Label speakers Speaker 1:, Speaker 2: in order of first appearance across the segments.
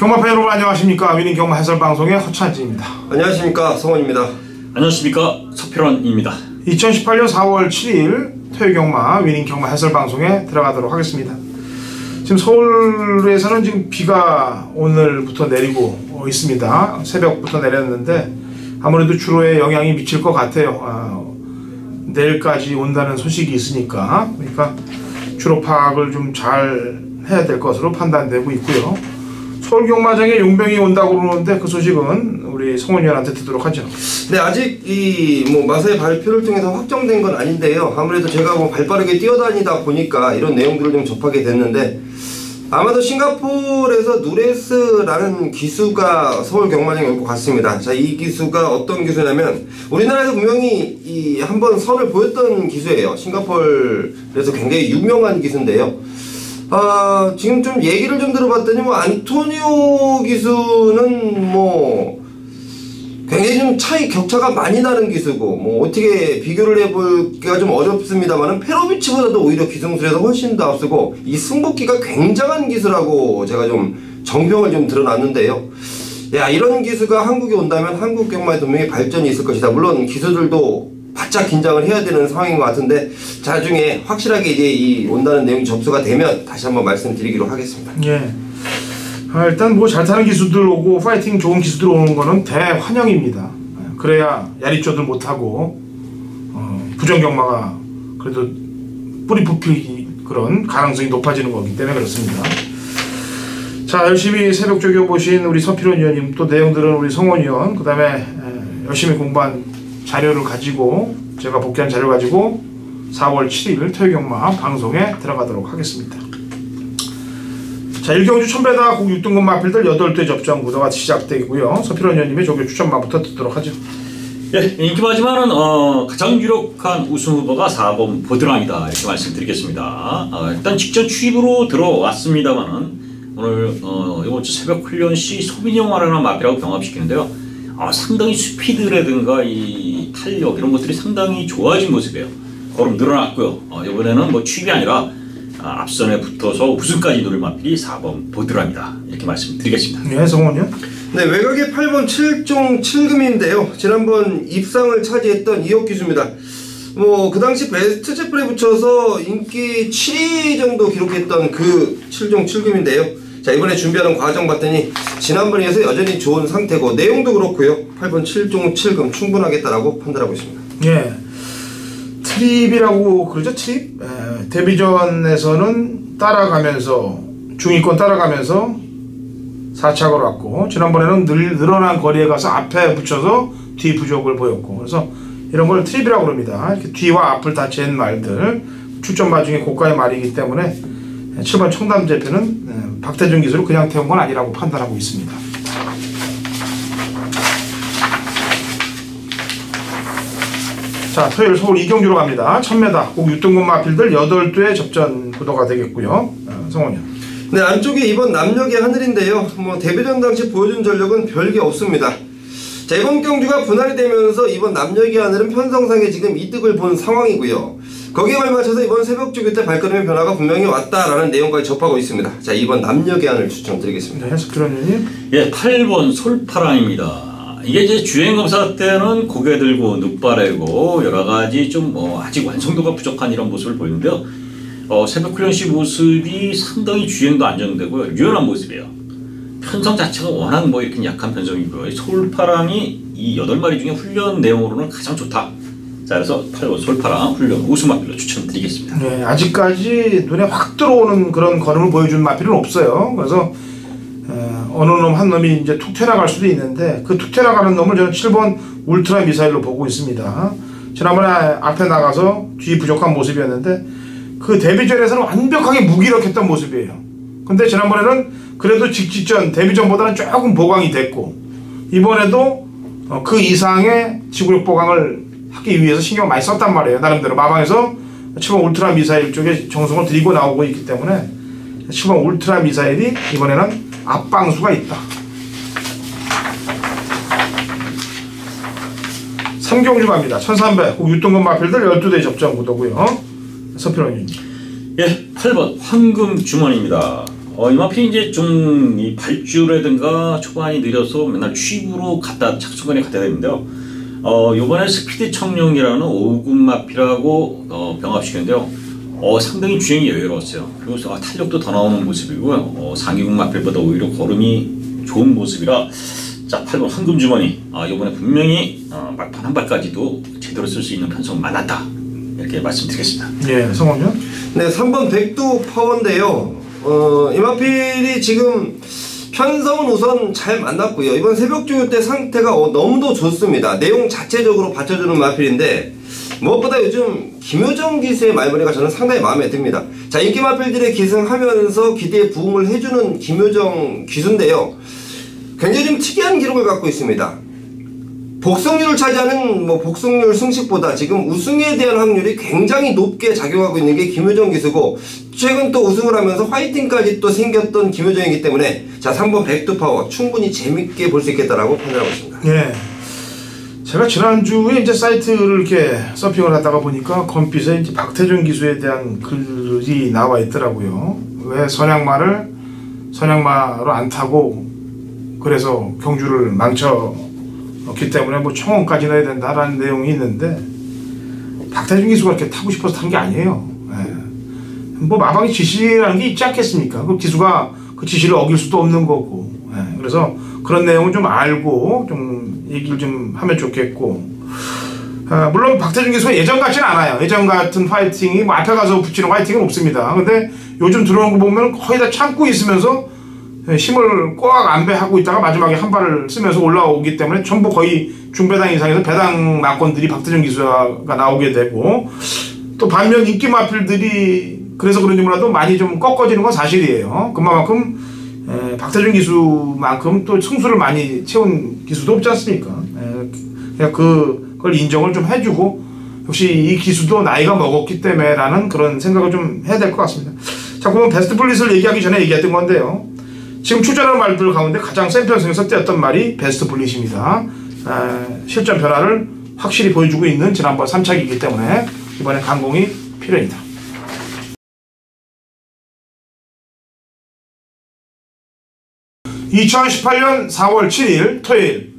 Speaker 1: 경마팬 여러분 안녕하십니까. 위닝 경마 해설방송의 허찬지입니다.
Speaker 2: 안녕하십니까. 성원입니다.
Speaker 3: 안녕하십니까. 서필원입니다.
Speaker 1: 2018년 4월 7일 토요 경마 위닝 경마 해설방송에 들어가도록 하겠습니다. 지금 서울에서는 지금 비가 오늘부터 내리고 있습니다. 새벽부터 내렸는데 아무래도 주로에 영향이 미칠 것 같아요. 내일까지 온다는 소식이 있으니까, 그러니까 주로 파악을 좀 잘 해야 될 것으로 판단되고 있고요. 서울 경마장에 용병이 온다고 그러는데 그 소식은 우리 성원 위원한테 듣도록 하죠.
Speaker 2: 네, 아직 이 마사의 발표를 통해서 확정된 건 아닌데요. 아무래도 제가 발빠르게 뛰어다니다 보니까 이런 내용들을 좀 접하게 됐는데, 아마도 싱가포르에서 누레스라는 기수가 서울 경마장에 올 것 같습니다. 자, 이 기수가 어떤 기수냐면 우리나라에서 분명히 한번 선을 보였던 기수예요. 싱가포르에서 굉장히 유명한 기수인데요. 지금 좀 얘기를 좀 들어봤더니 안토니오 기수는 굉장히 좀 격차가 많이 나는 기수고, 어떻게 비교를 해보기가 좀 어렵습니다만은 페로비치보다도 오히려 기승술에서 훨씬 더 앞서고 이 승부기가 굉장한 기수라고 제가 좀 정평을 좀 드러놨는데요. 야, 이런 기수가 한국에 온다면 한국 경마에 분명히 발전이 있을 것이다. 물론 기수들도 바짝 긴장을 해야 되는 상황인 것 같은데, 나중에 확실하게 이제 온다는 내용이 접수가 되면 다시 한번 말씀드리기로 하겠습니다.
Speaker 1: 예. 일단 잘 타는 기수들 오고 파이팅 좋은 기수들 오는 거는 대환영입니다. 그래야 야리쪼들 못하고 부정경마가 그래도 뿌리 뽑힐 그런 가능성이 높아지는 거기 때문에 그렇습니다. 자, 열심히 새벽 적여보신 우리 서필원 위원님, 또 내용들은 우리 성원 위원, 그 다음에 열심히 공부한 자료를 가지고, 제가 복귀한 자료를 가지고 4월 7일 토요경마 방송에 들어가도록 하겠습니다. 자, 1경주 1000배다 국 6등급 마필들 8대 접전 구도가 시작되고요. 서필원 위원님의 조교 추천마부터 듣도록 하죠.
Speaker 3: 예, 인기 많지만은 가장 유력한 우승 후보가 4번 보드랑이다, 이렇게 말씀드리겠습니다. 일단 직전 취입으로 들어왔습니다만은 오늘 이번 주 새벽 훈련 시 소민영화라는 마필하고 병합시키는데요. 상당히 스피드라든가 이 탄력 이런 것들이 상당히 좋아진 모습이에요. 걸음 늘어났고요. 이번에는 취입이 아니라 앞선에 붙어서 우승까지 노릴 마필이 4번 보드랑이다, 이렇게 말씀드리겠습니다.
Speaker 1: 네, 성원이요?
Speaker 2: 네, 외곽의 8번 7종 7금인데요. 지난번 입상을 차지했던 이혁 기수입니다. 그 당시 베스트 제플에 붙여서 인기 7위 정도 기록했던 그 7종 7금인데요. 자, 이번에 준비하는 과정 봤더니 지난번에 이어서 여전히 좋은 상태고, 내용도 그렇고요. 8번 7종 7금 충분하겠다라고 판단하고 있습니다.
Speaker 1: 예. 트립이라고 그러죠, 트립? 데뷔전에서는 따라가면서, 중위권 따라가면서 4착으로 왔고, 지난번에는 늘어난 거리에 가서 앞에 붙여서 뒤 부족을 보였고, 그래서 이런 걸 트립이라고 그럽니다. 이렇게 뒤와 앞을 다 잰 말들, 출전마 중에 고가의 말이기 때문에 7번 청담제표는 박태준 기수를 그냥 태운 건 아니라고 판단하고 있습니다. 자, 토요일 서울 이경주로 갑니다. 1000m 국 6등급 마필들 8대 접전 구도가 되겠고요. 성원이요.
Speaker 2: 네, 안쪽에 이번 남녘의 하늘인데요. 데뷔전 당시 보여준 전력은 별게 없습니다. 자, 이번 경주가 분할이 되면서 이번 남녘의 하늘은 편성상에 지금 이득을 본 상황이고요. 거기에 발맞춰서 이번 새벽 주교 때 발걸음의 변화가 분명히 왔다라는 내용까지 접하고 있습니다. 자, 이번 남녘의 하늘 추천드리겠습니다.
Speaker 1: 네, 서필원님.
Speaker 3: 예, 8번 솔파랑입니다. 이게 이제 주행검사 때는 고개 들고 눕바래고 여러가지 좀 아직 완성도가 부족한 이런 모습을 보이는데요. 새벽 훈련 시 모습이 상당히 주행도 안정되고요. 유연한 모습이에요. 편성 자체가 워낙 이렇게 약한 편성이고요. 솔파랑이 이 8마리 중에 훈련 내용으로는 가장 좋다. 자, 그래서 8번 솔파랑 훈련 우승 마필로 추천드리겠습니다.
Speaker 1: 네, 아직까지 눈에 확 들어오는 그런 걸음을 보여준 마필은 없어요. 그래서 어느 놈 한 놈이 이제 툭 튀어나갈 수도 있는데, 그 툭 튀어나가는 놈을 저는 7번 울트라 미사일로 보고 있습니다. 지난번에 앞에 나가서 뒤 부족한 모습이었는데 그 데뷔전에서는 완벽하게 무기력했던 모습이에요. 근데 지난번에는 그래도 직전 데뷔전보다는 조금 보강이 됐고, 이번에도 그 이상의 지구력 보강을 하기 위해서 신경 많이 썼단 말이에요. 나름대로 마방에서 7번 울트라 미사일 쪽에 정성을 들이고 나오고 있기 때문에 7번 울트라 미사일이 이번에는 앞방수가 있다. 3경주 갑니다. 1300 국 6등급 마필들 12대 접전 구도고요. 서필원님.
Speaker 3: 예, 8번 황금 주머니입니다. 이 마필이 이제 좀 이 발주라든가 초반이 느려서 맨날 취입으로 착순간에 갖다 되는데요. 요번에 스피드 청룡이라는 5급 마필하고 병합시켰는데요. 상당히 주행이 여유로웠어요. 그리고 탄력도 더 나오는 모습이고요. 상위급 마필보다 오히려 걸음이 좋은 모습이라 자, 8번 황금주머니. 요번에 분명히 막판 한 발까지도 제대로 쓸 수 있는 편성 많았다. 이렇게 말씀드리겠습니다.
Speaker 1: 예, 성원요?
Speaker 2: 네, 3번 백두 파워인데요. 이 마필이 지금 편성은 우선 잘 만났고요. 이번 새벽주요 때 상태가 너무도 좋습니다. 내용 자체적으로 받쳐주는 마필인데 무엇보다 요즘 김효정 기수의 말머리가 저는 상당히 마음에 듭니다. 자, 인기 마필들의 기승하면서 기대에 부응을 해주는 김효정 기수인데요. 굉장히 좀 특이한 기록을 갖고 있습니다. 복승률을 차지하는 복승률 승식보다 지금 우승에 대한 확률이 굉장히 높게 작용하고 있는 게 김효정 기수고, 최근 또 우승을 하면서 화이팅까지 또 생겼던 김효정이기 때문에 자, 3번 백두파워 충분히 재밌게 볼 수 있겠다라고 판단하고 있습니다.
Speaker 1: 예. 제가 지난주에 이제 사이트를 이렇게 서핑을 하다가 보니까 검빛에 이제 박태준 기수에 대한 글이 나와 있더라고요. 왜 선양마로 안 타고 그래서 경주를 망쳤기 때문에 청원까지 넣어야 된다라는 내용이 있는데, 박태준 기수가 이렇게 타고 싶어서 탄 게 아니에요. 예. 마방의 지시라는 게 있지 않겠습니까? 그 기수가 그 지시를 어길 수도 없는 거고. 예. 그래서 그런 내용을 좀 알고 좀 얘기를 좀 하면 좋겠고, 물론 박태준 기수가 예전 같지는 않아요. 예전 같은 파이팅이 앞에 가서 붙이는 파이팅은 없습니다. 근데 요즘 들어오는 거 보면 거의 다 참고 있으면서 힘을 꽉 안배하고 있다가 마지막에 한 발을 쓰면서 올라오기 때문에 전부 거의 중배당 이상에서 배당 마권들이 박태준 기수가 나오게 되고, 또 반면 인기 마필들이 그래서 그런지 몰라도 많이 좀 꺾어지는 건 사실이에요. 그만큼 박태준 기수만큼 또 승수를 많이 채운 기수도 없지 않습니까? 그냥 그걸 인정을 좀 해주고, 역시 이 기수도 나이가 먹었기 때문에 라는 그런 생각을 좀 해야 될 것 같습니다. 자, 그러면 베스트 블릿을 얘기하기 전에 얘기했던 건데요. 지금 출전하는 말들 가운데 가장 센 편성에서 떼었던 말이 베스트 블릿입니다. 실전 변화를 확실히 보여주고 있는 지난번 3차기이기 때문에 이번에 강공이 필요합니다. (2018년 4월 7일) 토요일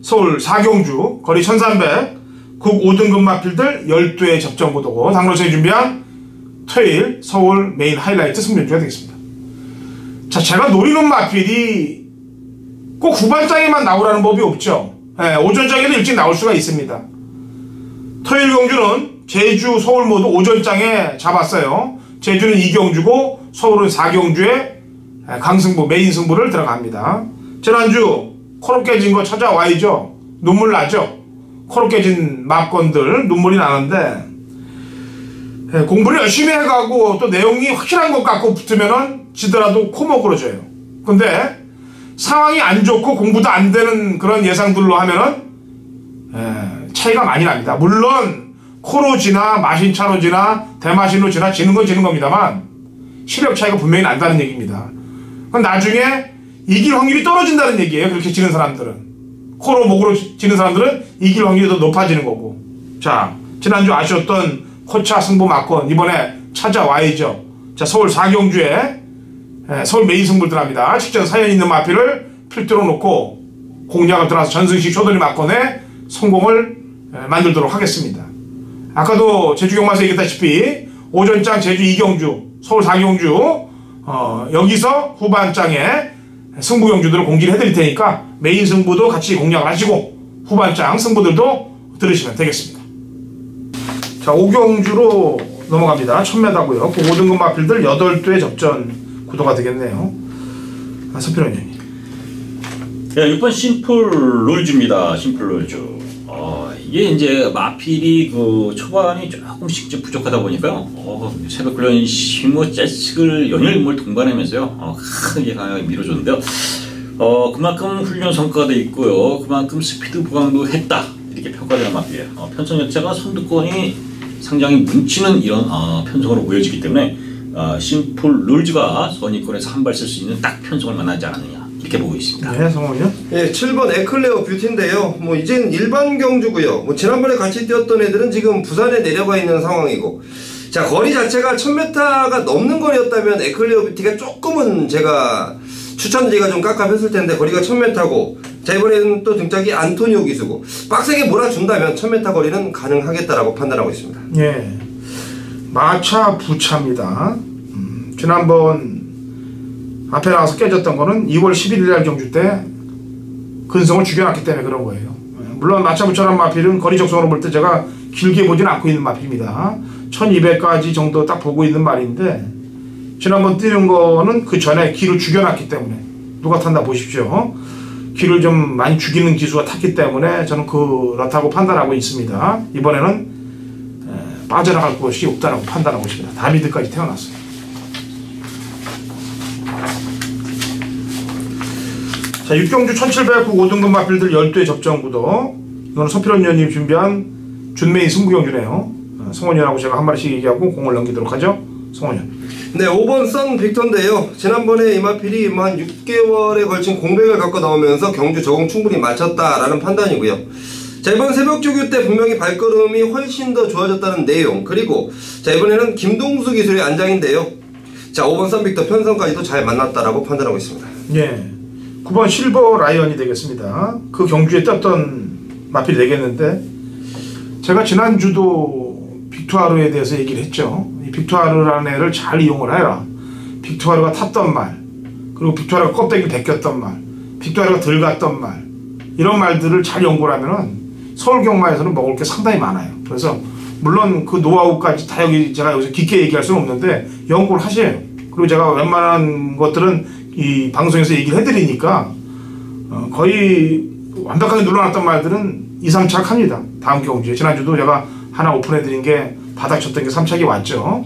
Speaker 1: 서울 4경주 거리 1300 국 5등급 마필들 12회 접전구도고 당로선이 준비한 토요일 서울 메인 하이라이트 승률주가 되겠습니다. 자, 제가 노리는 마필이 꼭 후반장에만 나오라는 법이 없죠. 오전장에도 일찍 나올 수가 있습니다. 토요일 경주는 제주, 서울 모두 오전장에 잡았어요. 제주는 2경주고 서울은 4경주에 강승부, 메인 승부를 들어갑니다. 지난주 코로 깨진 거 찾아와야죠. 눈물 나죠. 코로 깨진 막건들 눈물이 나는데, 공부를 열심히 해가고 또 내용이 확실한 것 갖고 붙으면은 지더라도 코먹으러져요. 근데 상황이 안 좋고 공부도 안 되는 그런 예상들로 하면은 차이가 많이 납니다. 물론 코로 지나 마신차로 지나 대마신으로 지나 지는 건 지는 겁니다만 실력 차이가 분명히 난다는 얘기입니다. 그럼 나중에 이길 확률이 떨어진다는 얘기예요. 그렇게 지는 사람들은. 코로 목으로 지는 사람들은 이길 확률이 더 높아지는 거고. 자, 지난주 아쉬웠던 코차 승부 막권 이번에 찾아와야죠. 자, 서울 4경주에 서울 메인 승부를 들어갑니다. 직전 사연 있는 마필을 필두로 놓고 공략을 들어서 전승식 쇼돌이 막권에 성공을 만들도록 하겠습니다. 아까도 제주 경마에서 얘기했다시피 오전장 제주 2경주 서울 4경주 여기서 후반장에 승부 경주들을 공지를 해드릴 테니까 메인 승부도 같이 공략을 하시고 후반장 승부들도 들으시면 되겠습니다. 자, 5경주로 넘어갑니다. 1000m고요. 그 5등급 마필들 8대 접전 구도가 되겠네요. 서필원 형님.
Speaker 3: 네, 6번 심플 롤즈입니다. 심플 롤즈. 이게 이제 마필이 그 초반이 조금씩 좀 부족하다 보니까요. 새벽 훈련 심호 재식을 연일몰 동반하면서요. 강하게 밀어줬는데요. 그만큼 훈련 성과도 있고요. 그만큼 스피드 보강도 했다. 이렇게 평가되는 마필이에요. 편성 역자가 선두권이 상당히 뭉치는 이런 편성으로 보여지기 때문에 심플 롤즈가 선의권에서 한 발 쓸 수 있는 딱 편성을 만나지 않느냐 이렇게 보고 있습니다.
Speaker 1: 네, 성원이요?
Speaker 2: 예, 7번 에클레어 뷰티인데요. 이젠 일반 경주고요. 지난번에 같이 뛰었던 애들은 지금 부산에 내려가 있는 상황이고, 자, 거리 자체가 1000m가 넘는 거리였다면 에클리어 뷰티가 조금은 제가 추천드리기가 좀 깝깝했을 텐데, 거리가 1000m고, 자, 이번에는 또 등짝이 안토니오 기수고, 빡세게 몰아준다면 1000m 거리는 가능하겠다라고 판단하고 있습니다.
Speaker 1: 예. 마차 부차입니다. 지난번 앞에 나와서 깨졌던 거는 2월 11일 날 경주 때 근성을 죽여놨기 때문에 그런 거예요. 물론 마차 부차란 마필은 거리 적성으로 볼 때 제가 길게 보지는 않고 있는 마필입니다. 1200까지 정도 딱 보고 있는 말인데, 지난번 뛰는 거는 그 전에 길을 죽여놨기 때문에, 누가 탔나 보십시오. 길을 좀 많이 죽이는 기수가 탔기 때문에 저는 그렇다고 판단하고 있습니다. 이번에는 빠져나갈 곳이 없다라고 판단하고 있습니다. 다미드까지 태어났어요. 자, 육경주 1700구 5등급 마필들 12회 접전구도, 이거는 서필원 의원님 준비한 준메인 승부경주네요. 성원이하고 제가 한 마리씩 얘기하고 공을 넘기도록 하죠. 성원이.
Speaker 2: 네, 5번 선 빅터인데요. 지난번에 이 마필이 한 6개월에 걸친 공백을 갖고 나오면서 경주 적응 충분히 마쳤다라는 판단이고요. 자, 이번 새벽조교 때 분명히 발걸음이 훨씬 더 좋아졌다는 내용, 그리고 자, 이번에는 김동수 기술의 안장인데요. 자, 5번 선 빅터 편성까지도 잘 만났다라고 판단하고 있습니다.
Speaker 1: 예. 9번 실버 라이언이 되겠습니다. 그 경주에 떴던 마필이 되겠는데, 제가 지난주도 빅투아르에 대해서 얘기를 했죠. 이 빅투아르라는 애를 잘 이용을 해라. 빅투아르가 탔던 말, 그리고 빅투아르가 껍데기를 벗겼던 말, 빅투아르가 덜 갔던 말, 이런 말들을 잘 연구를 하면은 서울 경마에서는 먹을 게 상당히 많아요. 그래서 물론 그 노하우까지 다 제가 여기서 깊게 얘기할 수는 없는데 연구를 하세요. 그리고 제가 웬만한 것들은 이 방송에서 얘기를 해드리니까 거의 완벽하게 눌러놨던 말들은 2, 3착 합니다. 다음 경주에. 지난주도 제가 하나 오픈해드린 게 바닥 쳤던 게 3착이 왔죠.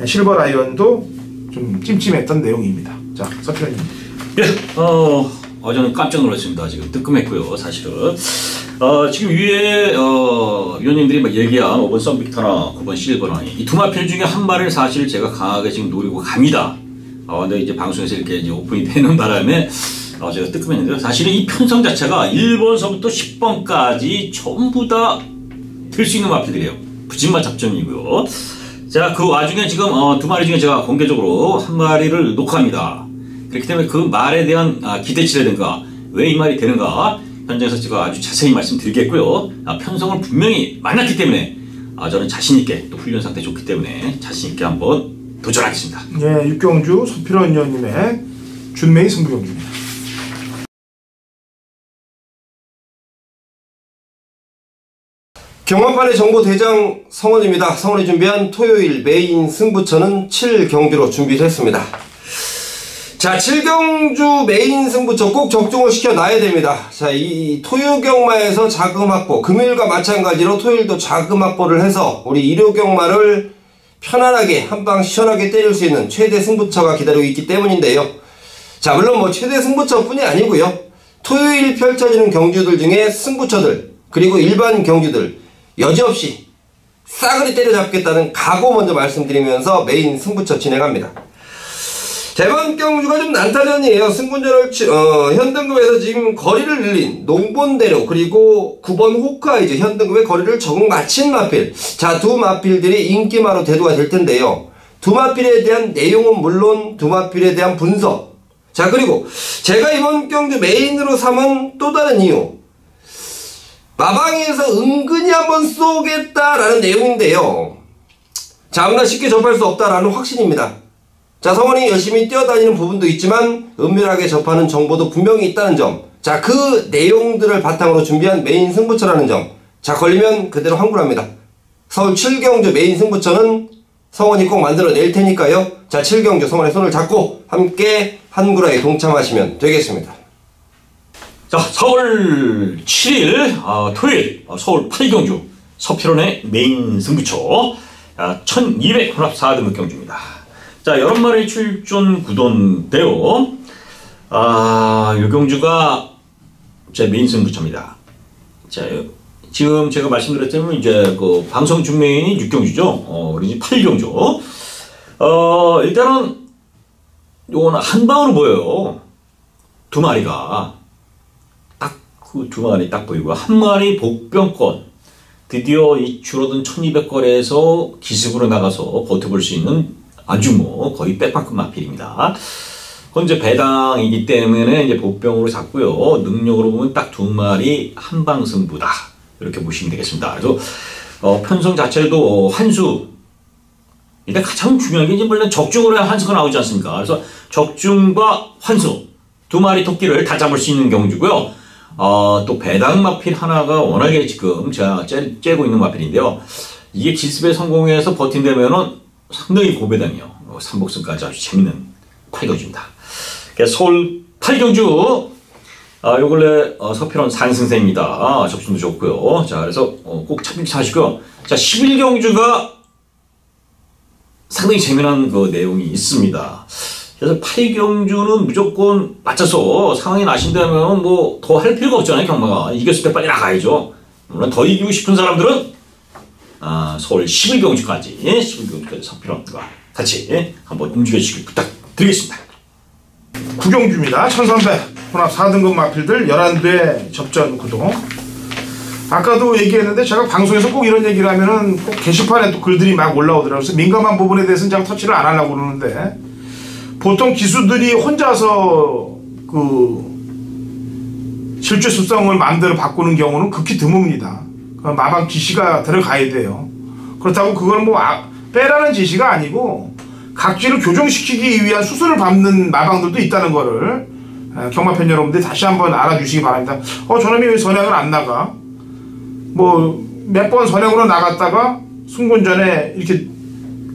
Speaker 1: 실버 라이언도 좀 찜찜했던 내용입니다. 자, 서필현님.
Speaker 3: 예, 저는 깜짝 놀랐습니다. 지금 뜨끔했고요, 사실은. 지금 위에 위원님들이 막 얘기한 5번 썬빅터나 9번 실버라니, 이 두 마필 중에 한 마리를 사실 제가 강하게 지금 노리고 갑니다. 근데 이제 방송에서 이렇게 이제 오픈이 되는 바람에 제가 뜨끔했는데요. 사실은 이 편성 자체가 1번서부터 10번까지 전부 다 들 수 있는 마필들이에요. 부진마 잡전이고요. 자, 그 와중에 지금 두 마리 중에 제가 공개적으로 한 마리를 녹화합니다. 그렇기 때문에 그 말에 대한 기대치라든가 왜 이 말이 되는가 현장에서 제가 아주 자세히 말씀드리겠고요. 편성을 분명히 만났기 때문에 저는 자신있게, 또 훈련 상태 좋기 때문에 자신있게 한번 도전하겠습니다.
Speaker 1: 예, 육경주 서필원 의원님의 준메이 승부경주입니다.
Speaker 2: 경마판의 정보 대장 성원입니다. 성원이 준비한 토요일 메인 승부처는 7경주로 준비를 했습니다. 자, 7경주 메인 승부처 꼭 적중을 시켜놔야 됩니다. 자, 이 토요경마에서 자금 확보, 금요일과 마찬가지로 토요일도 자금 확보를 해서 우리 일요경마를 편안하게 한방 시원하게 때릴 수 있는 최대 승부처가 기다리고 있기 때문인데요. 자, 물론 뭐 최대 승부처뿐이 아니고요. 토요일 펼쳐지는 경주들 중에 승부처들, 그리고 일반 경주들 여지없이 싸그리 때려잡겠다는 각오 먼저 말씀드리면서 메인 승부처 진행합니다. 자, 이번 경주가 좀 난타전이에요. 승군전을 현등급에서 지금 거리를 늘린 농본대로, 그리고 9번 호크아이즈 현등급의 거리를 적응 마친 마필. 자, 두 마필들이 인기마로 대두가 될 텐데요. 두 마필에 대한 내용은 물론 두 마필에 대한 분석. 자, 그리고 제가 이번 경주 메인으로 삼은 또 다른 이유, 마방에서 은근히 한번 쏘겠다라는 내용인데요. 자, 아무나 쉽게 접할 수 없다라는 확신입니다. 자, 성원이 열심히 뛰어다니는 부분도 있지만 은밀하게 접하는 정보도 분명히 있다는 점. 자, 그 내용들을 바탕으로 준비한 메인 승부처라는 점. 자, 걸리면 그대로 환불합니다. 서울 7경주 메인 승부처는 성원이 꼭 만들어낼 테니까요. 자, 7경주 성원의 손을 잡고 함께 한구라에 동참하시면 되겠습니다.
Speaker 3: 자, 4월 7일 토요일 서울 8경주 서필원의 메인 승부처 1200 혼합 4등급 경주입니다. 자, 여러 마리 출전 구도인데요. 이 경주가 제 메인 승부처입니다. 자, 지금 제가 말씀드렸다면 이제 그 방송 중메인이 6경주죠. 우리 8경주. 일단은 요거는 한 방으로 보여요. 두 마리가 딱 그 두 마리 딱 보이고, 한 마리 복병권, 드디어 이 줄어든 1200거래에서 기습으로 나가서 버텨볼 수 있는 아주 뭐 거의 백만큼 마필입니다. 현재 배당이기 때문에 이제 보병으로 잡고요. 능력으로 보면 딱 2마리 한방 승부다. 이렇게 보시면 되겠습니다. 그래서 편성 자체도 환수. 일단 가장 중요한 게 이제 물론 적중으로 환수가 나오지 않습니까? 그래서 적중과 환수 2마리 토끼를 다 잡을 수 있는 경주고요. 또 배당 마필 하나가 워낙에 지금 제가 째고 있는 마필인데요. 이게 기습에 성공해서 버틴다면은 상당히 고배당이요. 3복승까지 아주 재밌는 8경주입니다. 서울 8경주 요 근래 서필원 산승세입니다. 접수도 좋고요. 자, 그래서 꼭 참고하시고요. 자, 11경주가 상당히 재미난 그 내용이 있습니다. 그래서 8경주는 무조건 맞춰서 상황이 나신다면 뭐 더 할 필요가 없잖아요. 경마가 이겼을 때 빨리 나가야죠. 물론 더 이기고 싶은 사람들은 서울 11경주까지 서필원과 같이 한번 움직여주시길 부탁드리겠습니다.
Speaker 1: 구경주입니다. 1300 혼합 4등급 마필들 11대 접전 구도. 아까도 얘기했는데 제가 방송에서 꼭 이런 얘기를 하면은 꼭 게시판에 또 글들이 막 올라오더라고요. 그래서 민감한 부분에 대해서는 제가 터치를 안 하려고 그러는데, 보통 기수들이 혼자서 실제 습성을 마음대로 바꾸는 경우는 극히 드뭅니다. 마방 지시가 들어가야 돼요. 그렇다고 그걸 뭐 빼라는 지시가 아니고 각지를 교정시키기 위한 수순을 밟는 마방들도 있다는 거를 경마팬 여러분들이 다시 한번 알아주시기 바랍니다. 저놈이 왜 선행을 안 나가? 뭐 몇 번 선행으로 나갔다가 승군 전에 이렇게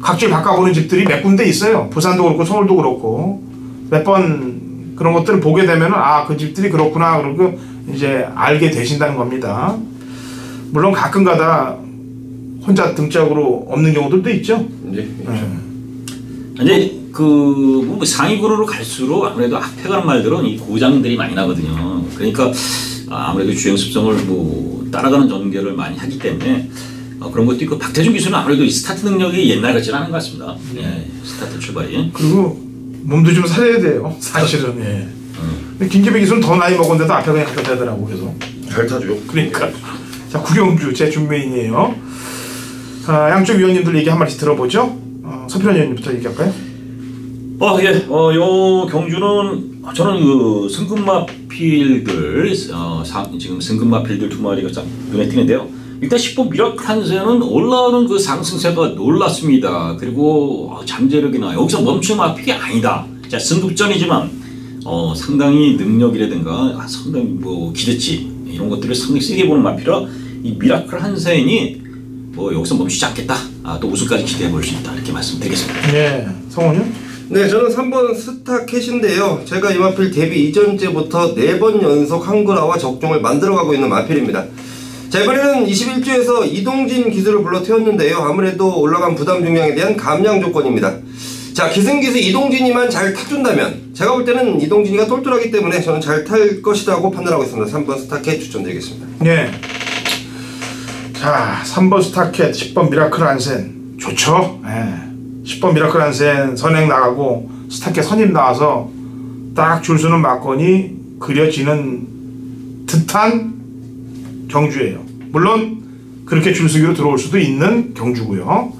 Speaker 1: 각질 바꿔보는 집들이 몇 군데 있어요. 부산도 그렇고 서울도 그렇고 몇 번 그런 것들을 보게 되면은 그 집들이 그렇구나 그러고 이제 알게 되신다는 겁니다. 물론 가끔가다 혼자 등짝으로 없는 경우들도 있죠.
Speaker 2: 네.
Speaker 3: 이제 뭐 상위 그룹으로 갈수록 아무래도 앞에 가는 말들은 이 고장들이 많이 나거든요. 그러니까 아무래도 주행 습성을 뭐 따라가는 전개를 많이 하기 때문에 그런 것도 있고, 박태준 기수는 아무래도 이 스타트 능력이 옛날 같지는 않은 것 같습니다. 예, 스타트 출발이.
Speaker 1: 그리고 몸도 좀 살려야 돼요. 사실은. 예. 근데 김기배 기수는 더 나이 먹었는데도 앞에 그냥 갖다 대더라고. 계속
Speaker 2: 잘 타죠.
Speaker 1: 그러니까. 자, 구경주 제 준메인이에요. 양쪽 위원님들 얘기 한 마디씩 들어보죠. 서필원 위원님부터 얘기할까요?
Speaker 3: 예. 요 경주는 저는 그 승급마필들 지금 승급마필들 2마리가 딱 눈에 띄는데요. 일단 10번 미라클 한세는 올라오는 그 상승세가 놀랐습니다. 그리고 잠재력이나 여기서 멈춘 마필이 아니다. 자, 승급전이지만 상당히 능력이라든가 상당히 뭐 기대치 이런 것들을 상당히 세게 보는 마필이라 이 미라클 한세인이 뭐 여기서 멈추지 않겠다. 또 우승까지 기대해 볼 수 있다. 이렇게 말씀드리겠습니다.
Speaker 1: 네, 성훈이요?
Speaker 2: 네, 저는 3번 스타캣인데요. 제가 이 마필 데뷔 이전째부터 4번 연속 한글화와 적중을 만들어가고 있는 마필입니다. 자, 이번에는 21주에서 이동진 기수를 불러 태웠는데요. 아무래도 올라간 부담 중량에 대한 감량 조건입니다. 자, 기승기수 이동진이만 잘 타준다면, 제가 볼 때는 이동진이가 똘똘하기 때문에 저는 잘 탈 것이라고 판단하고 있습니다. 3번 스타캣 추천드리겠습니다.
Speaker 1: 네. 자, 3번 스타캣, 10번 미라클 한센 좋죠. 네. 10번 미라클 한센 선행 나가고 스타캣 선임 나와서 딱 줄 서는 막건이 그려지는 듯한 경주예요. 물론 그렇게 줄서기로 들어올 수도 있는 경주고요.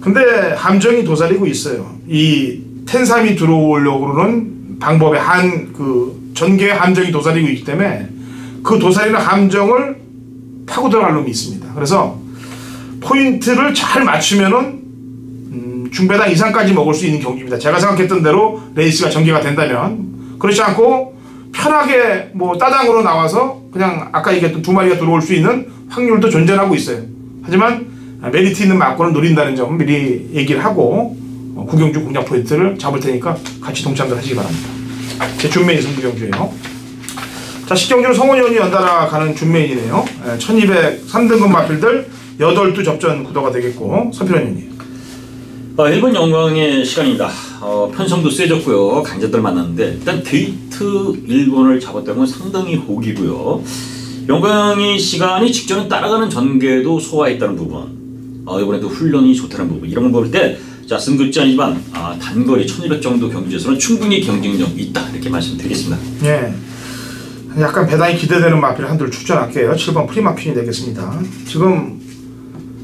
Speaker 1: 근데 함정이 도사리고 있어요. 이 텐삼이 들어오려고 그러는 방법에 전개의 함정이 도사리고 있기 때문에 그 도사리는 함정을 파고 들어갈 놈이 있습니다. 그래서 포인트를 잘 맞추면은 중배당 이상까지 먹을 수 있는 경기입니다. 제가 생각했던 대로 레이스가 전개가 된다면. 그렇지 않고 편하게 뭐 따당으로 나와서 그냥 아까 얘기했던 2마리가 들어올 수 있는 확률도 존재하고 있어요. 하지만 메리트 있는 막고는 노린다는 점 미리 얘기를 하고 구경주 공략 포인트를 잡을 테니까 같이 동참들 하시기 바랍니다. 제 준메인 승부경주예요. 자, 10경주는 성원이 연달아 가는 준메인이네요. 1200 3등급 마필들 8두 접전 구도가 되겠고, 서필원 형님.
Speaker 3: 1번 영광의 시간입니다. 편성도 세졌고요. 강자들 만났는데 일단 게이트 1번을 잡았다는 건 상당히 호기고요. 영광의 시간이 직전에 따라가는 전개도 소화했다는 부분, 이번에도 훈련이 좋다는 부분, 이런 걸 볼 때 자, 승급전이지만 단거리 1200 정도 경주에서는 충분히 경쟁력이 있다. 이렇게 말씀드리겠습니다.
Speaker 1: 예. 약간 배당이 기대되는 마필 한둘 추천할게요. 7번 프리마퀸이 되겠습니다. 지금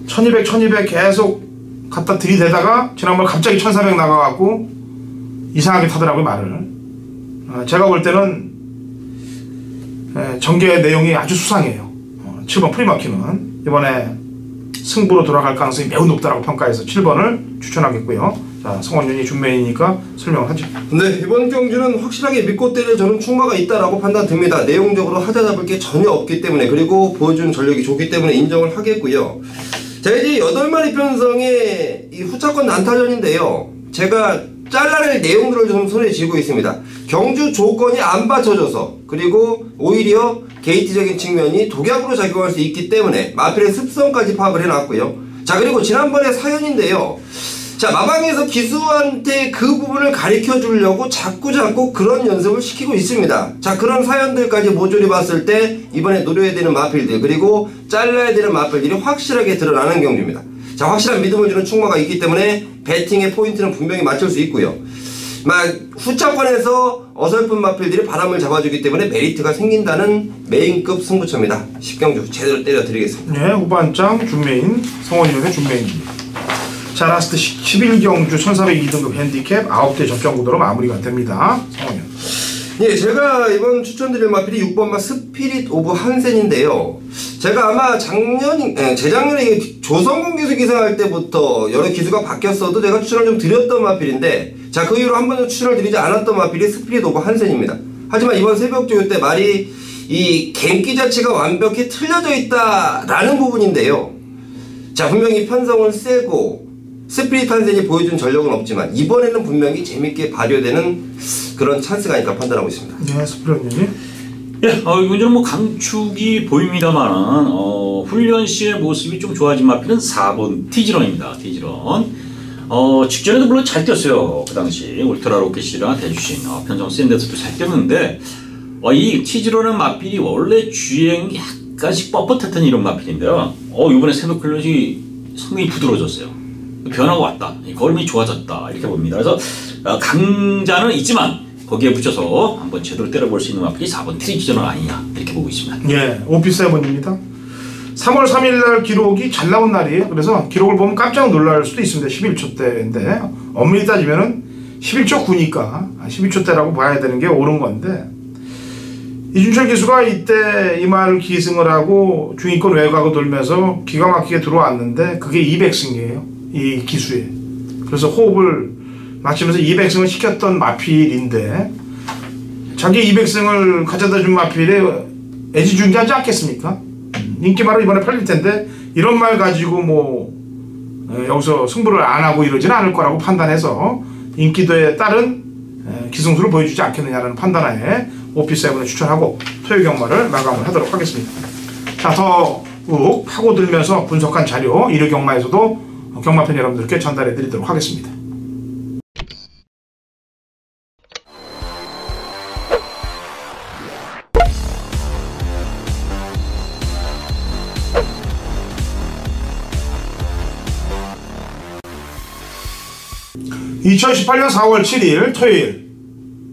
Speaker 1: 1200, 1200 계속 갖다 들이대다가 지난번 갑자기 1400 나가갖고 이상하게 타더라고요, 말을. 제가 볼 때는 전개 내용이 아주 수상해요. 7번 프리마퀴는 이번에 승부로 돌아갈 가능성이 매우 높다고 평가해서 7번을 추천하겠고요. 자, 성원윤이 준메이니까 설명을 하죠.
Speaker 2: 네, 이번 경주는 확실하게 믿고 때릴 저는 충마가 있다라고 판단됩니다. 내용적으로 하자 잡을 게 전혀 없기 때문에, 그리고 보여준 전력이 좋기 때문에 인정을 하겠고요. 자, 이제 8마리 편성의 이 후차권 난타전인데요. 제가 잘라낼 내용들을 좀 손에 쥐고 있습니다. 경주 조건이 안 받쳐져서, 그리고 오히려 게이트적인 측면이 독약으로 작용할 수 있기 때문에 마필의 습성까지 파악을 해놨고요. 자, 그리고 지난번에 사연인데요. 자, 마방에서 기수한테 그 부분을 가르쳐 주려고 자꾸 그런 연습을 시키고 있습니다. 자, 그런 사연들까지 모조리 봤을 때 이번에 노려야 되는 마필들, 그리고 잘라야 되는 마필들이 확실하게 드러나는 경주입니다. 자, 확실한 믿음을 주는 충마가 있기 때문에 배팅의 포인트는 분명히 맞출 수 있고요. 후차권에서 어설픈 마필들이 바람을 잡아주기 때문에 메리트가 생긴다는 메인급 승부처입니다. 10경주 제대로 때려드리겠습니다.
Speaker 1: 네, 후반장 준메인, 성원윤의 준메인입니다. 자, 라스트 11경주 1402등급 핸디캡 9대 접전 구도로 마무리가 됩니다. 성원윤.
Speaker 2: 예, 제가 이번 추천드릴 마필이 6번마 스피릿 오브 한센인데요. 제가 아마 재작년에 조성공 기수 기사할 때부터 여러 기수가 바뀌었어도 제가 추천을 좀 드렸던 마필인데, 자, 그 이후로 한 번도 추천을 드리지 않았던 마필이 스피릿 오브 한센입니다. 하지만 이번 새벽조요 때 말이 이 갱기 자체가 완벽히 틀려져 있다라는 부분인데요. 자, 분명히 편성은 세고 스피릿 한센이 보여준 전력은 없지만 이번에는 분명히 재밌게 발효되는 그런 찬스가 아닐까 판단하고 있습니다.
Speaker 1: 네, 스프레님.
Speaker 3: 예, 이번에는 뭐 강축이 보입니다만은 훈련 시의 모습이 좀 좋아진 마필은 4번 티지런입니다. 티지런. 직전에도 물론 잘 뛰었어요. 그 당시 울트라 로켓이랑 대주신 편성 센 데서도 잘 뛰었는데, 이 티지런은 마필이 원래 주행이 약간씩 뻣뻣했던 이런 마필인데요. 이번에 새벽 훈련이 상당히 부드러워졌어요. 변화가 왔다. 걸음이 좋아졌다. 이렇게 봅니다. 그래서 강자는 있지만 거기에 붙여서 한번 제대로 때려볼 수 있는 마필이 4번 트리지전 아니냐 이렇게 보고 있습니다.
Speaker 1: 예, 오피스7입니다. 3월 3일날 기록이 잘 나온 날이에요. 그래서 기록을 보면 깜짝 놀랄 수도 있습니다. 11초 대인데 엄밀히 따지면은 11초 9니까 12초 대라고 봐야 되는 게 옳은 건데, 이준철 기수가 이때 이 말 기승을 하고 중위권 외곽을 돌면서 기가 막히게 들어왔는데 그게 200승이에요. 이 기수에. 그래서 호흡을 맞추면서 200승을 시켰던 마필인데, 자기 200승을 가져다 준 마필에 애지중지하지 않겠습니까? 인기말로 이번에 팔릴 텐데 이런 말 가지고 뭐 여기서 승부를 안 하고 이러지는 않을 거라고 판단해서 인기도에 따른 기승수를 보여주지 않겠느냐는 판단하에 오피스7을 추천하고 토요 경마를 마감을 하도록 하겠습니다. 자, 더욱 파고들면서 분석한 자료 1회 경마에서도 경마팬 여러분들께 전달해 드리도록 하겠습니다. (2018년 4월 7일) 토요일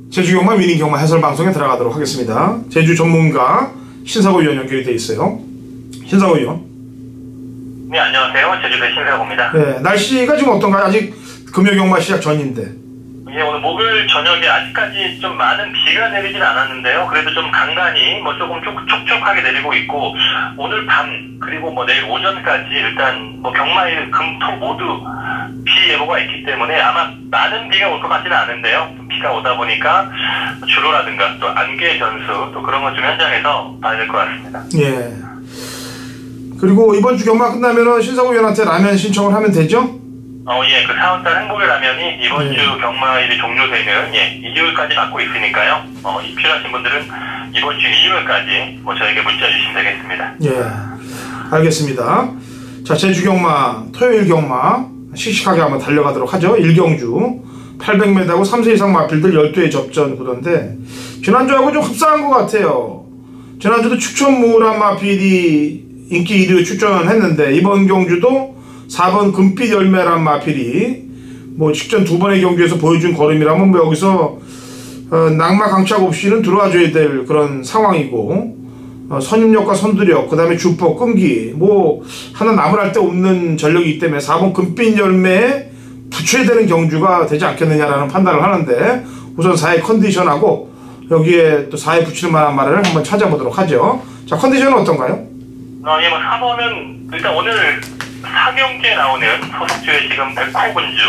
Speaker 1: 제주경마 위닝경마 해설방송에 들어가도록 하겠습니다. 제주 전문가 신사고 위원 연결이 되어 있어요. 신사고 위원.
Speaker 4: 네, 안녕하세요. 제주도의 신사고입니다.
Speaker 1: 네, 날씨가 지금 어떤가요? 아직 금요경마 시작 전인데.
Speaker 4: 예, 오늘 목요일 저녁에 아직까지 좀 많은 비가 내리진 않았는데요. 그래도 좀 간간히 조금 촉촉하게 내리고 있고, 오늘 밤 그리고 내일 오전까지 일단 경마일 금토 모두 비 예보가 있기 때문에 아마 많은 비가 올 것 같지는 않은데요. 비가 오다 보니까 주로라든가 또 안개 전수 또 그런 것 좀 현장에서 봐야 될 것 같습니다.
Speaker 1: 예. 그리고 이번 주 경마 끝나면은 신사고 위원한테 라면 신청을 하면 되죠?
Speaker 4: 예, 그 4월달 행복의 라면이 이번 주 경마일이 종료되는 2개월까지 받고 있으니까요. 필요하신 분들은 이번 주 2월까지 저에게 문자 주시면 되겠습니다.
Speaker 1: 예, 알겠습니다. 자, 제주 경마 토요일 경마 씩씩하게 한번 달려가도록 하죠. 1경주 800m하고 3세 이상 마필들 12회 접전 구도인데 지난주하고 좀 흡사한 것 같아요. 지난주도 추천무란 마필이 인기 1위로 출전했는데 이번 경주도 4번 금빛 열매란 마필이 직전 두 번의 경주에서 보여준 걸음이라면 여기서 낙마 강착 없이는 들어와줘야 될 그런 상황이고, 선임력과 선두력, 그 다음에 주법, 끈기, 뭐 하나 나무랄 데 없는 전력이기 때문에 4번 금빛 열매에 붙여야 되는 경주가 되지 않겠느냐라는 판단을 하는데, 우선 4회 컨디션하고 여기에 또 4회 붙이는 만한 말을 한번 찾아보도록 하죠. 자, 컨디션은 어떤가요?
Speaker 4: 예, 뭐 4번은 일단 오늘 사경기에 나오는 소속주의 지금 백호군주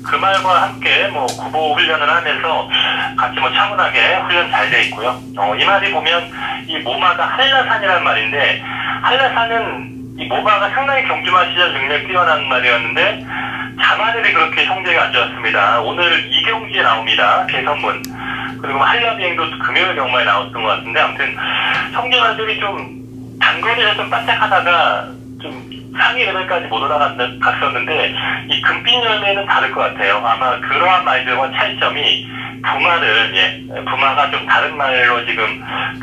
Speaker 4: 그 말과 함께 뭐 구보 훈련을 하면서 같이 뭐 차분하게 훈련 잘 돼 있고요. 이 말이 보면 이 모마가 한라산이란 말인데, 한라산은 이 모마가 상당히 경주마 시절 능력이 뛰어난 말이었는데 자마들이 그렇게 성적이 안 좋았습니다. 오늘 이경주에 나옵니다. 개선문. 그리고 한라비행도 금요일 경마에 나왔던 것 같은데, 아무튼 성적들이 좀 단거리에서 좀 바짝하다가 좀 상위 레벨까지 못 올라갔었는데, 이 금빛 열매는 다를 것 같아요. 아마 그러한 말들과 차이점이 부마가 좀 다른 말로 지금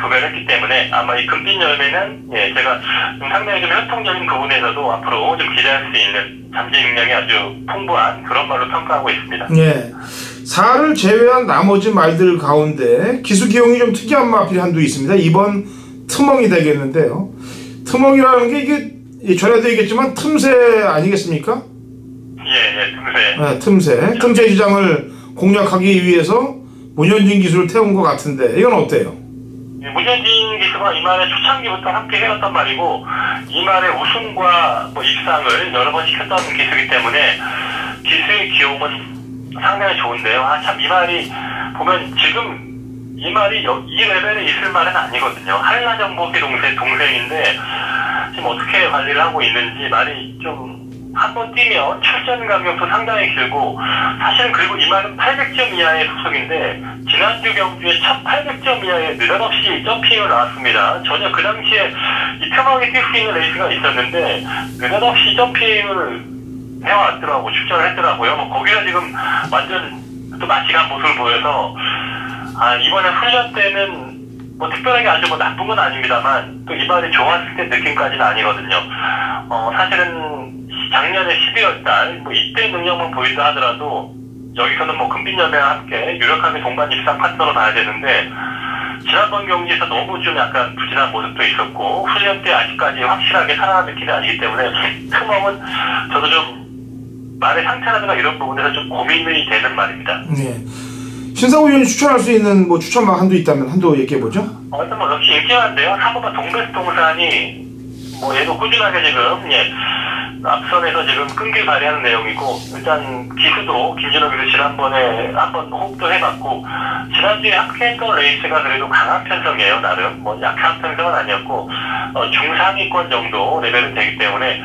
Speaker 4: 구별했기 때문에 아마 이 금빛 열매는 제가 좀 상당히 좀 협통적인 부분에서도 앞으로 좀 기대할 수 있는 잠재 능력이 아주 풍부한 그런 말로 평가하고 있습니다.
Speaker 1: 예. 4를 제외한 나머지 말들 가운데 기수기용이 좀 특이한 마필이 한두 있습니다. 2번 트멍이 되겠는데요. 트멍이라는 게 이게 전에도 얘기했지만 틈새 아니겠습니까?
Speaker 4: 예,
Speaker 1: 틈새. 네, 틈새 시장을 공략하기 위해서 문현진 기수를 태운 것 같은데 이건 어때요?
Speaker 4: 문현진 기수가 이 말의 초창기부터 함께 해왔단 말이고, 이 말의 우승과 뭐 입상을 여러 번 시켰던 기수이기 때문에 기수의 기용은 상당히 좋은데요. 참 이 말이 보면 지금 이 말이 이 레벨에 있을 말은 아니거든요. 한라정복의 동생인데 지금 어떻게 관리를 하고 있는지 말이 좀 한번 뛰면 출전 간격도 상당히 길고, 사실은 그리고 이 말은 800점 이하의 소속인데 지난주 경주에 1800점 이하의 느닷없이 점핑을 나왔습니다. 전혀 그 당시에 이 틈하게 뛸 수 있는 레이스가 있었는데 느닷없이 점핑을 해왔더라고, 출전을 했더라고요. 뭐 거기가 지금 완전 또 마치간 모습을 보여서 이번에 훈련 때는 뭐 특별하게 아주 뭐 나쁜 건 아닙니다만 또 이 말이 좋았을 때 느낌까지는 아니거든요. 사실은 작년에 12월달 뭐 이때 능력만 보인다 하더라도 여기서는 뭐 금빛열매와 함께 유력하게 동반 입상 파트너로 봐야 되는데, 지난번 경기에서 너무 좀 약간 부진한 모습도 있었고 훈련 때 아직까지 확실하게 살아난 느낌이 아니기 때문에 트멍은 저도 좀 말의 상태라든가 이런 부분에서 좀 고민이 되는 말입니다.
Speaker 1: 네. 신상우 의원이 추천할 수 있는 뭐 추천막 한두 있다면 한두 얘기해보죠.
Speaker 4: 일단 뭐 역시 인기한데요. 3번만 동백동산이 뭐 얘도 꾸준하게 지금 앞선에서 지금 끈기 발휘하는 내용이고, 일단 기수도 김진호 기수 지난번에 한번 호흡도 해봤고, 지난주에 함께했던 레이스가 그래도 강한 편성이에요. 나름 뭐 약한 편성은 아니었고 중상위권 정도 레벨은 되기 때문에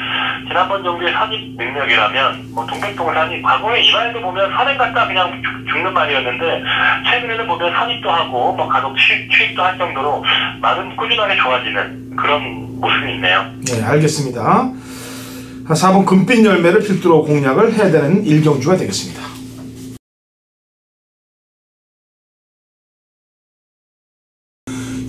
Speaker 4: 지난번 정도의 선입 능력이라면 뭐 동백동산이 과거에 이 말도 보면 선행 갔다 그냥 죽는 말이었는데 최근에는 보면 선입도 하고 뭐 간혹 취입도 할 정도로 말은 꾸준하게 좋아지는 그런 모습이 있네요.
Speaker 1: 네, 알겠습니다. 4번 금빛 열매를 필두로 공략을 해야 되는 일경주가 되겠습니다.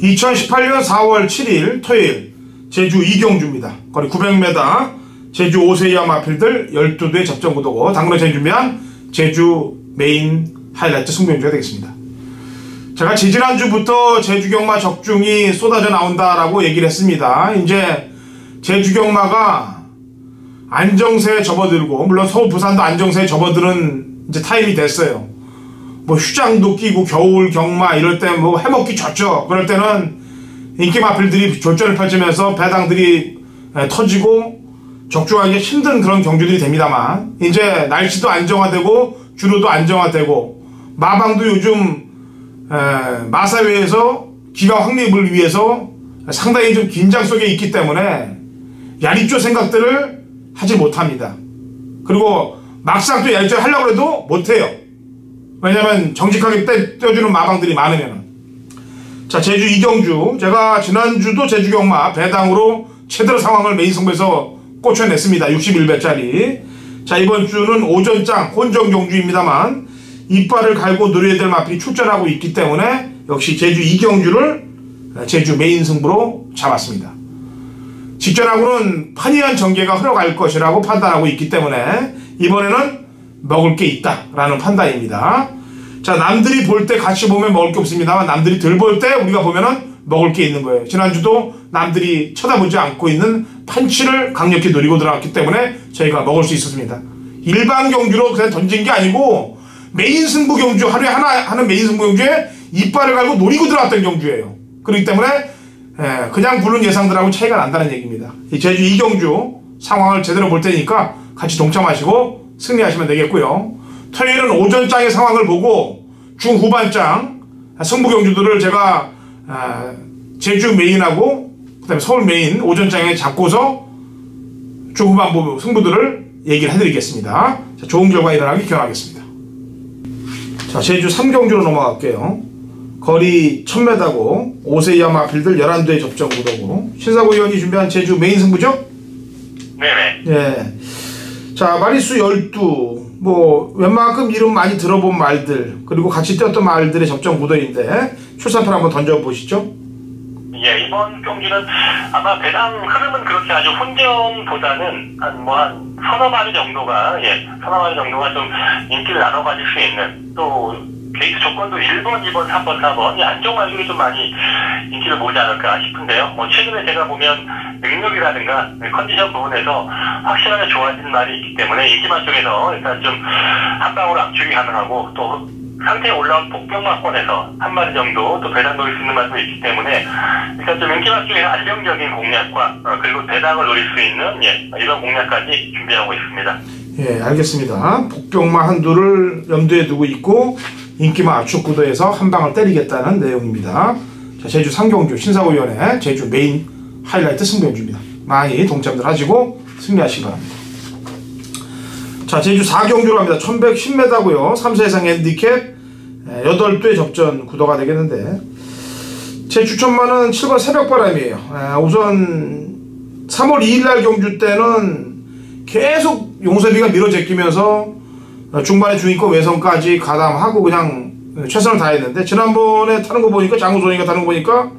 Speaker 1: (2018년 4월 7일) 토요일 제주 이경주입니다. 거리 900m, 제주 5세 이하 마필들 12대 접전구도고 당근에 준비한 제주 메인 하이라이트 승부경주가 되겠습니다. 제가 지지난주부터 제주경마 적중이 쏟아져 나온다라고 얘기를 했습니다. 이제 제주경마가 안정세에 접어들고, 물론 서울 부산도 안정세에 접어드는 이제 타임이 됐어요. 뭐 휴장도 끼고 겨울 경마 이럴 때 뭐 해먹기 좋죠. 그럴 때는 인기 마필들이 졸전을 펼치면서 배당들이 터지고 적중하기 힘든 그런 경주들이 됩니다만, 이제 날씨도 안정화되고 주로도 안정화되고 마방도 요즘 마사회에서 기강 확립을 위해서 상당히 좀 긴장 속에 있기 때문에 야리쪼 생각들을 하지 못합니다. 그리고 막상 또 야리쪼 하려고 해도 못해요. 왜냐면 정직하게 떼어주는 마방들이 많으면. 자, 제주 이경주, 제가 지난주도 제주경마 배당으로 제대로 상황을 메인 승부에서 꽂혀냈습니다. 61배짜리. 자, 이번 주는 오전장 혼정 경주입니다만 이빨을 갈고 누려야 될 마필이 출전하고 있기 때문에 역시 제주 이경주를 제주 메인 승부로 잡았습니다. 직전하고는 판이한 전개가 흘러갈 것이라고 판단하고 있기 때문에 이번에는 먹을 게 있다라는 판단입니다. 자, 남들이 볼 때 같이 보면 먹을 게 없습니다만 남들이 덜 볼 때 우리가 보면은 먹을 게 있는 거예요. 지난주도 남들이 쳐다보지 않고 있는 판치를 강력히 노리고 들어갔기 때문에 저희가 먹을 수 있었습니다. 일반 경주로 그냥 던진 게 아니고 메인 승부 경주, 하루에 하나 하는 메인 승부 경주에 이빨을 갈고 노리고 들어갔던 경주예요. 그렇기 때문에 그냥 부른 예상들하고 차이가 난다는 얘기입니다. 이 제주 2경주 상황을 제대로 볼 테니까 같이 동참하시고 승리하시면 되겠고요. 토요일은 오전장의 상황을 보고 중후반장 승부 경주들을 제가 제주 메인하고 그 다음에 서울 메인 오전장에 잡고서 중후반부 승부들을 얘기를 해드리겠습니다. 자, 좋은 결과 일어나길 기원하겠습니다. 자, 제주 3경주로 넘어갈게요. 거리 1000m고 5세 이하 마필들 11대 접전 구도고 신사고 의원이 준비한 제주 메인 승부죠?
Speaker 4: 네네.
Speaker 1: 예. 자, 마리수 12, 뭐 웬만큼 이름 많이 들어본 말들 그리고 같이 뛰었던 말들의 접전 구도인데 출사표 한번 던져보시죠.
Speaker 4: 예, 이번 경기는 아마 배당 흐름은 그렇게 아주 혼전보다는 한 서너 마리 정도가, 서너 마리 정도가 좀 인기를 나눠 가질 수 있는, 또 게이트 조건도 1번, 2번, 3번, 4번 이 안쪽 말들이 좀 많이 인기를 모으지 않을까 싶은데요. 뭐 최근에 제가 보면 능력이라든가 컨디션 부분에서 확실하게 좋아진 말이 있기 때문에 인기만 쪽에서 일단 좀 한 방울 압축이 가능하고 또 상태에 올라온 복병마권에서 한 마리 정도 또 배당 노릴 수 있는 말도 있기 때문에 일단 좀 인기만 쪽에 안정적인 공략과 그리고 배당을 노릴 수 있는 이런 공략까지 준비하고 있습니다.
Speaker 1: 예, 알겠습니다. 복병마 한두를 염두에 두고 있고 인기만 압축 구도에서 한 방을 때리겠다는 내용입니다. 자, 제주 3경주 신사고위원회 제주 메인 하이라이트 승부경주입니다. 많이 동참들 하시고 승리하시기 바랍니다. 자, 제주 4경주로 갑니다. 1110m고요. 3세 이상 핸디캡 8대 접전 구도가 되겠는데 제 추천만은 7번 새벽바람이에요. 우선 3월 2일날 경주 때는 계속 용섭이가 밀어제끼면서 중반에 중위권 외선까지 가담하고 그냥 최선을 다했는데 지난번에 타는 거 보니까 장우선이가 타는 거 보니까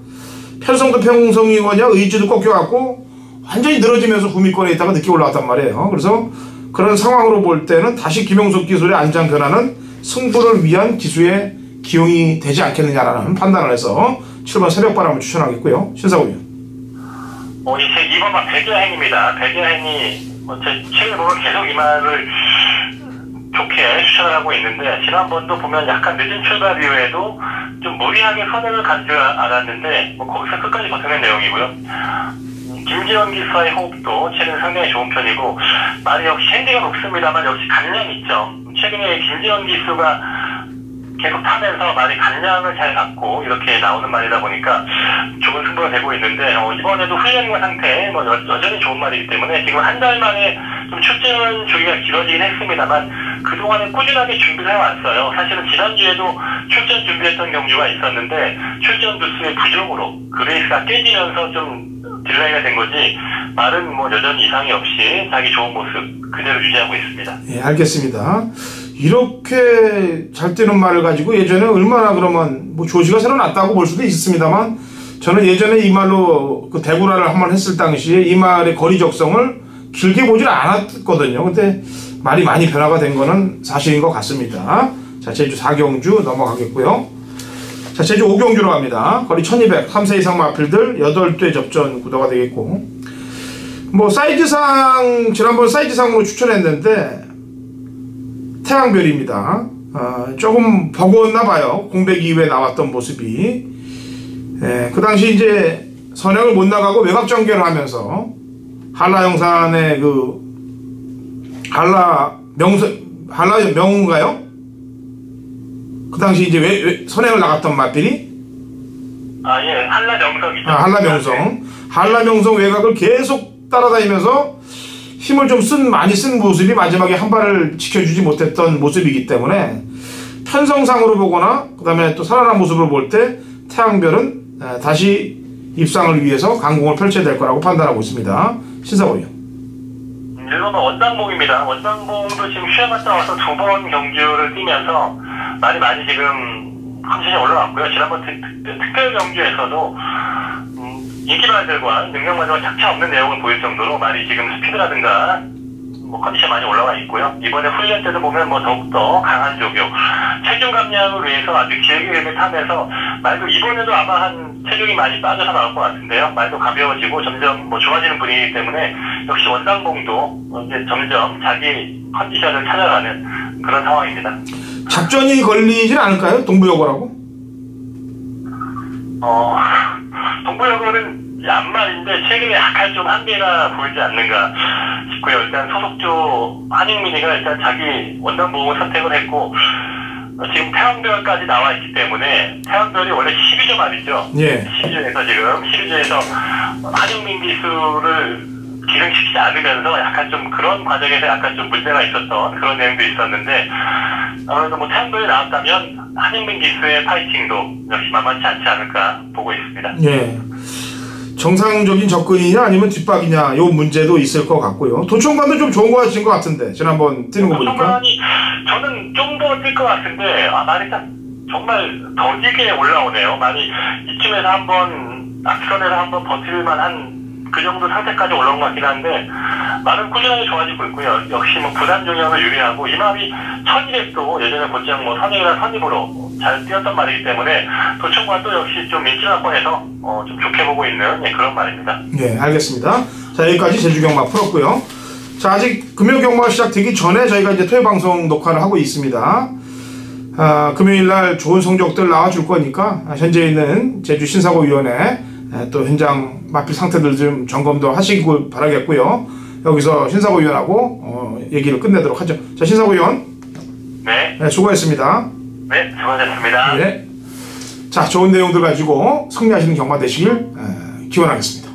Speaker 1: 편성도 평성이거냐 의지도 꺾여갖고 완전히 늘어지면서 후미권에 있다가 늦게 올라왔단 말이에요. 그래서 그런 상황으로 볼 때는 다시 김용석 기술의 안장 변화는 승부를 위한 기수의 기용이 되지 않겠느냐라는 판단을 해서 7번 새벽바람을 추천하겠고요. 신사고위원.
Speaker 4: 제 2번만 백여행입니다. 백여행이 제 최근 보면 계속 이 말을 좋게 추천을 하고 있는데 지난번도 보면 약간 늦은 출발 이후에도 좀 무리하게 선행을 간 줄 알았는데 거기서 끝까지 버텨낸 내용이고요. 김지원 기수와의 호흡도 최근 상당히 좋은 편이고 말이 역시 핸디가 높습니다만 역시 간량이 있죠. 최근에 김지원 기수가 계속 타면서 말이 간량을 잘 갖고 이렇게 나오는 말이다 보니까 좋은 승부가 되고 있는데 이번에도 훈련과 상태 여전히 좋은 말이기 때문에 지금 한 달 만에 좀 출전 주기가 길어지긴 했습니다만 그동안에 꾸준하게 준비를 해왔어요. 사실은 지난주에도 출전 준비했던 경주가 있었는데 출전 부수의 부족으로 그 레이스가 깨지면서 좀 딜레이가 된 거지 말은 여전히 이상이 없이 자기 좋은 모습 그대로 유지하고 있습니다.
Speaker 1: 예, 알겠습니다. 이렇게 잘 뛰는 말을 가지고 예전에 얼마나 그러면 조지가 새로 났다고 볼 수도 있습니다만 저는 예전에 이 말로 그 대구라를 한번 했을 당시에 이 말의 거리 적성을 길게 보질 않았거든요. 근데 말이 많이 변화가 된 거는 사실인 것 같습니다. 자, 제주 4경주 넘어가겠고요. 자, 제주 5경주로 갑니다. 거리 1200, 3세 이상 마필들 8대 접전 구도가 되겠고 사이즈상 지난번 사이즈상으로 추천했는데 태양별입니다. 조금 버거웠나봐요. 공백 이후에 나왔던 모습이. 그 당시 이제 선행을 못 나가고 외곽 전개를 하면서 한라영산의 한라명인가요? 그 당시 이제 선행을 나갔던 맛들이
Speaker 4: 한라명성이죠.
Speaker 1: 한라명성 외곽을 계속 따라다니면서 힘을 좀 많이 쓴 모습이 마지막에 한 발을 지켜주지 못했던 모습이기 때문에 편성상으로 보거나 그 다음에 또 살아난 모습을 볼 때 태양별은 다시 입상을 위해서 강공을 펼쳐야 될 거라고 판단하고 있습니다. 신사고위원.
Speaker 4: 1번은 원장봉입니다. 원장봉도 지금 휴양 갔다 와서 2번 경주를 뛰면서 말이 많이 지금 컨디션이 올라왔고요. 지난번 특별 경주에서도 인기말들과 능력말들과 착차 없는 내용을 보일 정도로 말이 지금 스피드라든가 뭐 컨디션 많이 올라와 있고요. 이번에 훈련 때도 보면 뭐 더욱더 강한 조교, 체중 감량을 위해서 아주 길게 타면서 말도 이번에도 아마 한 체중이 많이 빠져서 나올 것 같은데요. 말도 가벼워지고 점점 뭐 좋아지는 분위기이기 때문에 역시 원당봉도 이제 점점 자기 컨디션을 찾아가는 그런 상황입니다.
Speaker 1: 작전이 걸리진 않을까요? 동부여고라고?
Speaker 4: 동부여고는 양말인데 최근에 약간 좀 한계가 보이지 않는가 싶고요. 일단 소속조 한익민이가 일단 자기 원단보험을 선택을 했고 지금 태왕별까지 나와 있기 때문에 태왕별이 원래 12조 말이죠.
Speaker 1: 예.
Speaker 4: 12조에서 지금 12조에서 한익민 기수를 기능시키지 않으면서 약간 좀 그런 과정에서 약간 좀 문제가 있었던 그런 내용도 있었는데 아무래도 뭐 태양별이 나왔다면 한익민 기수의 파이팅도 역시 만만치 않지 않을까 보고 있습니다.
Speaker 1: 예. 정상적인 접근이냐 아니면 뒷박이냐 요 문제도 있을 것 같고요. 도청관도 좀 좋은 거 하신 것 같은데 지난번 뛰는 거 보니까.
Speaker 4: 도청관이 저는 좀 더 뛸 것 같은데 많이 정말 더디게 올라오네요. 많이 이쯤에서 한번 앞선에서 한번 버틸만한 그 정도 상태까지 올라온 것 같긴 한데 많은 꾸준하게 좋아지고 있고요. 역시 뭐 부산 종영을 유리하고 이마비 1200도 예전에 곧장 뭐 선임이나 선임으로 잘 뛰었던 말이기 때문에 도청관도 역시 좀 일진화권에서 좀 좋게 보고 있는 그런 말입니다.
Speaker 1: 네, 알겠습니다. 자, 여기까지 제주 경마 풀었고요. 자, 아직 금요 경마가 시작되기 전에 저희가 이제 토요 방송 녹화를 하고 있습니다. 금요일 날 좋은 성적들 나와줄 거니까 현재 있는 제주 신사고위원회 또 현장 마필 상태들 좀 점검도 하시길 바라겠고요. 여기서 신사고위원하고 얘기를 끝내도록 하죠. 자, 신사고위원.
Speaker 4: 네.
Speaker 1: 네, 수고했습니다.
Speaker 4: 네, 수고하셨습니다.
Speaker 1: 네. 자, 좋은 내용들 가지고 승리하시는 경마 되시길 기원하겠습니다.